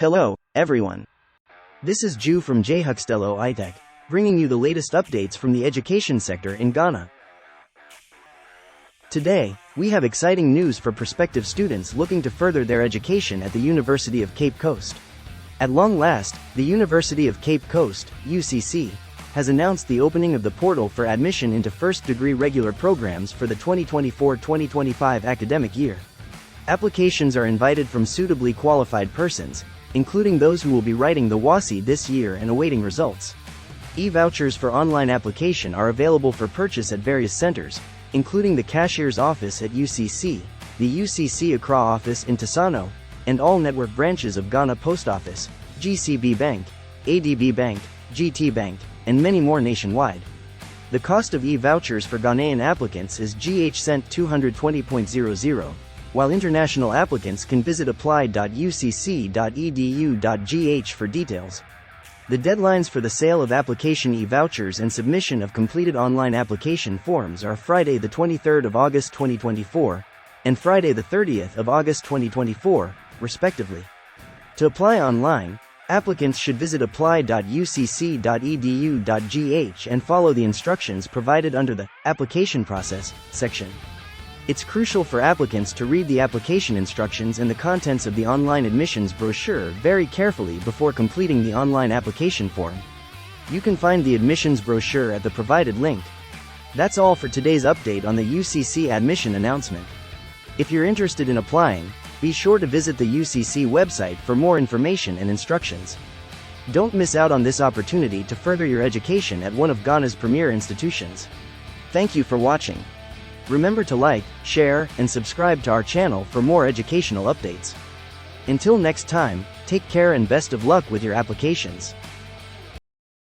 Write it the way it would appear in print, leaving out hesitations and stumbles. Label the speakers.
Speaker 1: Hello, everyone. This is Ju from J Huxtello iTech, bringing you the latest updates from the education sector in Ghana. Today, we have exciting news for prospective students looking to further their education at the University of Cape Coast. At long last, the University of Cape Coast, UCC, has announced the opening of the portal for admission into first-degree regular programs for the 2024-2025 academic year. Applications are invited from suitably qualified persons, including those who will be writing the WASSCE this year and awaiting results. E-vouchers for online application are available for purchase at various centers, including the cashier's office at UCC, the UCC Accra office in Tisano, and all network branches of Ghana Post Office, GCB Bank, ADB Bank, GT Bank, and many more nationwide. The cost of e-vouchers for Ghanaian applicants is Cent 220.00, while international applicants can visit apply.ucc.edu.gh for details. The deadlines for the sale of application e-vouchers and submission of completed online application forms are Friday the 23rd of August 2024 and Friday the 30th of August 2024, respectively. To apply online, applicants should visit apply.ucc.edu.gh and follow the instructions provided under the Application Process section. It's crucial for applicants to read the application instructions and the contents of the online admissions brochure very carefully before completing the online application form. You can find the admissions brochure at the provided link. That's all for today's update on the UCC admission announcement. If you're interested in applying, be sure to visit the UCC website for more information and instructions. Don't miss out on this opportunity to further your education at one of Ghana's premier institutions. Thank you for watching. Remember to like, share, and subscribe to our channel for more educational updates. Until next time, take care and best of luck with your applications.